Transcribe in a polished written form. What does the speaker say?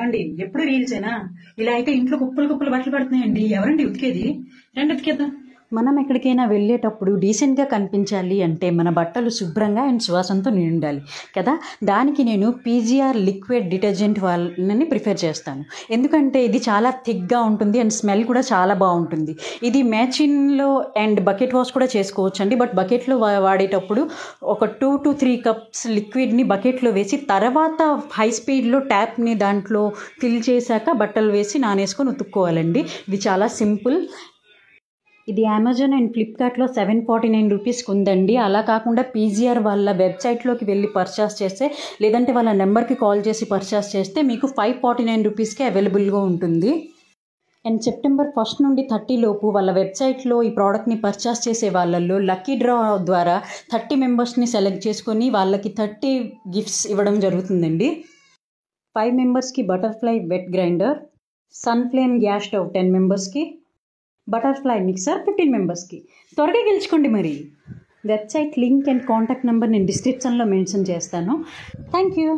ఏమండి ఎప్పుడు రీల్సేనా? ఇలా అయితే ఇంట్లో కుప్పలు కుప్పలు బట్టలు పడుతున్నాయండి. ఎవరండి ఉతికేది? రండి ఉతికేద్దాం. మనం ఎక్కడికైనా వెళ్ళేటప్పుడు డీసెంట్గా కనిపించాలి అంటే మన బట్టలు శుభ్రంగా అండ్ సువాసనతో నిండాలి కదా. దానికి నేను పీజీఆర్ లిక్విడ్ డిటర్జెంట్ వాళ్ళని ప్రిఫర్ చేస్తాను. ఎందుకంటే ఇది చాలా థిక్గా ఉంటుంది అండ్ స్మెల్ కూడా చాలా బాగుంటుంది. ఇది మ్యాచిన్లో అండ్ బకెట్ వాష్ కూడా చేసుకోవచ్చు అండి. బట్ బకెట్లో వాడేటప్పుడు ఒక 2 to 3 కప్స్ లిక్విడ్ని బకెట్లో వేసి తర్వాత హై స్పీడ్లో ట్యాప్ని దాంట్లో ఫిల్ చేశాక బట్టలు వేసి నానేసుకొని ఉతుక్కోవాలండి. ఇది చాలా సింపుల్. ఇది అమెజాన్ అండ్ ఫ్లిప్కార్ట్లో 749 రూపీస్కి ఉందండి. అలా కాకుండా పీజీఆర్ వాళ్ళ వెబ్సైట్లోకి వెళ్ళి పర్చేస్ చేస్తే, లేదంటే వాళ్ళ నెంబర్కి కాల్ చేసి పర్చేస్ చేస్తే మీకు 549 రూపీస్కే అవైలబుల్గా ఉంటుంది. అండ్ సెప్టెంబర్ 1 నుండి 30 లోపు వాళ్ళ వెబ్సైట్లో ఈ ప్రోడక్ట్ని పర్చేస్ చేసే వాళ్ళల్లో లక్కీ డ్రా ద్వారా 30 మెంబర్స్ని సెలెక్ట్ చేసుకొని వాళ్ళకి 30 గిఫ్ట్స్ ఇవ్వడం జరుగుతుందండి. 5 మెంబర్స్కి butterfly wet grinder, sunflame gas stove 10 మెంబర్స్కి, బటర్ఫ్లై మిక్సర్ 15 మెంబర్స్కి. త్వరగా గెలుచుకోండి మరి. Website link and contact number నేను డిస్క్రిప్షన్లో మెన్షన్ చేస్తాను. Thank you.